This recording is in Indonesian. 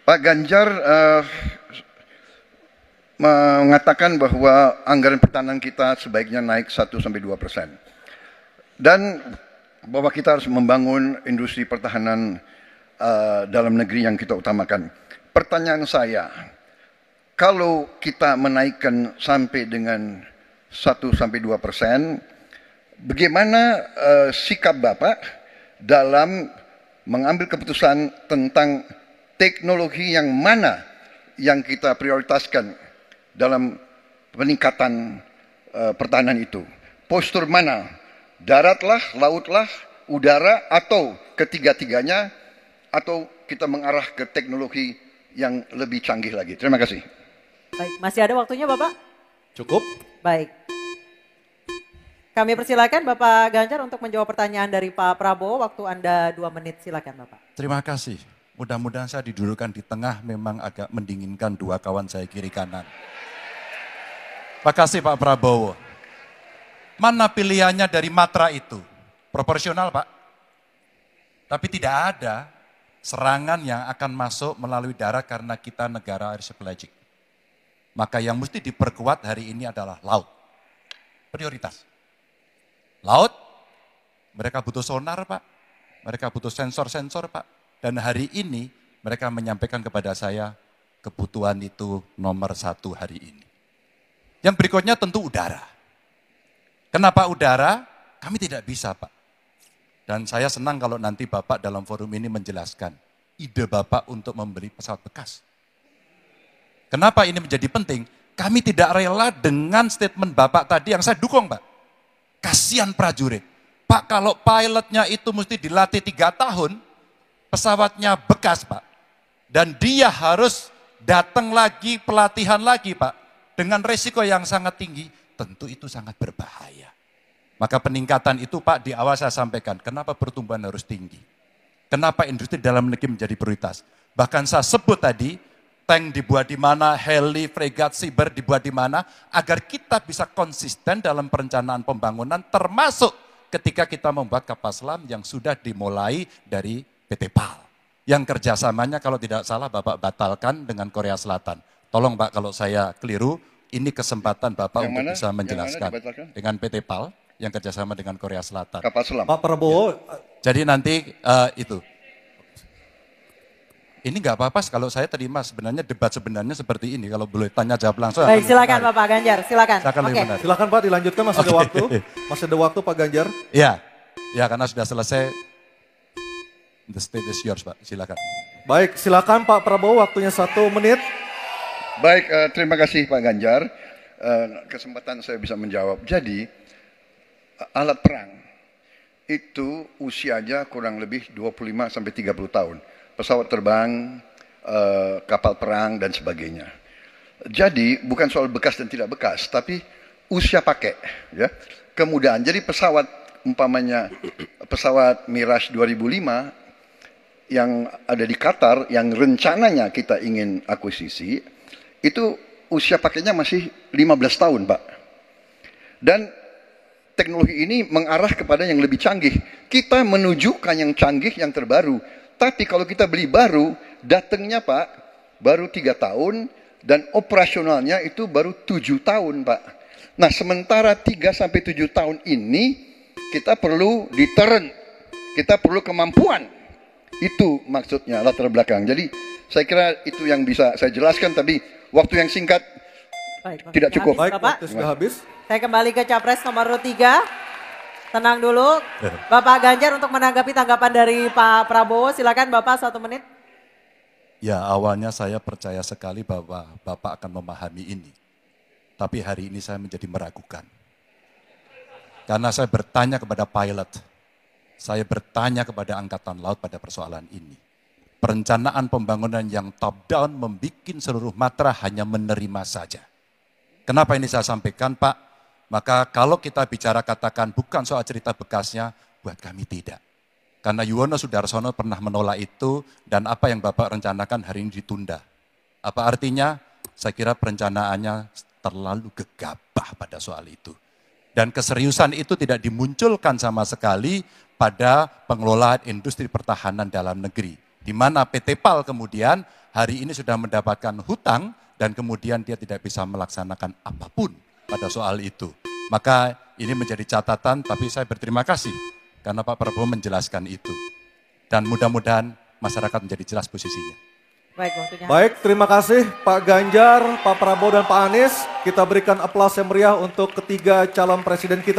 Pak Ganjar mengatakan bahwa anggaran pertahanan kita sebaiknya naik 1-2%. Dan bahwa kita harus membangun industri pertahanan dalam negeri yang kita utamakan. Pertanyaan saya, kalau kita menaikkan sampai dengan 1-2%, bagaimana sikap Bapak dalam mengambil keputusan tentang teknologi yang mana yang kita prioritaskan dalam peningkatan pertahanan itu? Postur mana? Daratlah, lautlah, udara, atau ketiga-tiganya, atau kita mengarah ke teknologi yang lebih canggih lagi? Terima kasih. Baik, masih ada waktunya Bapak? Cukup. Baik. Kami persilakan Bapak Ganjar untuk menjawab pertanyaan dari Pak Prabowo. Waktu Anda 2 menit, silakan Bapak. Terima kasih. Mudah-mudahan saya didudukkan di tengah, memang agak mendinginkan dua kawan saya kiri kanan. Terima kasih Pak Prabowo. Mana pilihannya dari matra itu? Proporsional Pak. Tapi tidak ada serangan yang akan masuk melalui darat karena kita negara aristokratik. Maka yang mesti diperkuat hari ini adalah laut. Prioritas. Laut, mereka butuh sonar Pak. Mereka butuh sensor-sensor Pak. Dan hari ini mereka menyampaikan kepada saya kebutuhan itu nomor 1 hari ini. Yang berikutnya tentu udara. Kenapa udara? Kami tidak bisa Pak. Dan saya senang kalau nanti Bapak dalam forum ini menjelaskan ide Bapak untuk membeli pesawat bekas. Kenapa ini menjadi penting? Kami tidak rela dengan statement Bapak tadi yang saya dukung Pak. Kasihan prajurit. Pak, kalau pilotnya itu mesti dilatih 3 tahun, pesawatnya bekas Pak. Dan dia harus datang lagi, pelatihan lagi Pak. Dengan resiko yang sangat tinggi, tentu itu sangat berbahaya. Maka peningkatan itu Pak di awal saya sampaikan, kenapa pertumbuhan harus tinggi? Kenapa industri dalam negeri menjadi prioritas? Bahkan saya sebut tadi, tank dibuat di mana, heli, fregat, cyber dibuat di mana, agar kita bisa konsisten dalam perencanaan pembangunan, termasuk ketika kita membuat kapal selam yang sudah dimulai dari PT PAL. Yang kerjasamanya kalau tidak salah Bapak batalkan dengan Korea Selatan. Tolong Pak kalau saya keliru, ini kesempatan Bapak Yang untuk mana? bisa menjelaskan. Yang mana Dengan PT PAL yang kerjasama dengan Korea Selatan. Kapal selam. Pak Prabowo. Jadi nanti itu. Ini nggak apa-apa kalau saya terima sebenarnya debat sebenarnya seperti ini. Kalau boleh tanya jawab langsung. Baik, silakan Bapak Ganjar, silakan. Oke. Silakan Pak dilanjutkan, masih ada waktu. Masih ada waktu Pak Ganjar. Ya, ya karena sudah selesai. The stage is yours Pak, silakan. Baik, silakan Pak Prabowo, waktunya 1 menit. Baik, terima kasih Pak Ganjar. Kesempatan saya bisa menjawab. Jadi, alat perang itu usianya kurang lebih 25-30 tahun. Pesawat terbang, kapal perang, dan sebagainya. Jadi, bukan soal bekas dan tidak bekas, tapi usia pakai. Ya. Kemudahan, jadi pesawat, umpamanya pesawat Mirage 2005, yang ada di Qatar, yang rencananya kita ingin akuisisi, itu usia pakainya masih 15 tahun, Pak. Dan teknologi ini mengarah kepada yang lebih canggih. Kita menunjukkan yang canggih, yang terbaru. Tapi kalau kita beli baru, datangnya Pak, baru 3 tahun, dan operasionalnya itu baru 7 tahun, Pak. Nah, sementara 3-7 tahun ini, kita perlu deterrent, kita perlu kemampuan. Itu maksudnya latar belakang. Jadi saya kira itu yang bisa saya jelaskan, tapi waktu yang singkat tidak cukup. Baik, waktu sudah habis. Saya kembali ke Capres nomor 3. Tenang dulu. Bapak Ganjar untuk menanggapi tanggapan dari Pak Prabowo. Silakan Bapak 1 menit. Ya awalnya saya percaya sekali bahwa Bapak akan memahami ini. Tapi hari ini saya menjadi meragukan. Karena saya bertanya kepada pilot. Saya bertanya kepada Angkatan Laut pada persoalan ini. Perencanaan pembangunan yang top down membuat seluruh matra hanya menerima saja. Kenapa ini saya sampaikan Pak? Maka kalau kita bicara katakan bukan soal cerita bekasnya, buat kami tidak. Karena Yuwono Sudarsono pernah menolak itu dan apa yang Bapak rencanakan hari ini ditunda. Apa artinya? Saya kira perencanaannya terlalu gegabah pada soal itu. Dan keseriusan itu tidak dimunculkan sama sekali pada pengelolaan industri pertahanan dalam negeri. Di mana PT PAL kemudian hari ini sudah mendapatkan hutang dan kemudian dia tidak bisa melaksanakan apapun pada soal itu. Maka ini menjadi catatan, tapi saya berterima kasih karena Pak Prabowo menjelaskan itu. Dan mudah-mudahan masyarakat menjadi jelas posisinya. Baik, waktunya. Baik, terima kasih Pak Ganjar, Pak Prabowo dan Pak Anies. Kita berikan aplaus yang meriah untuk ketiga calon presiden kita.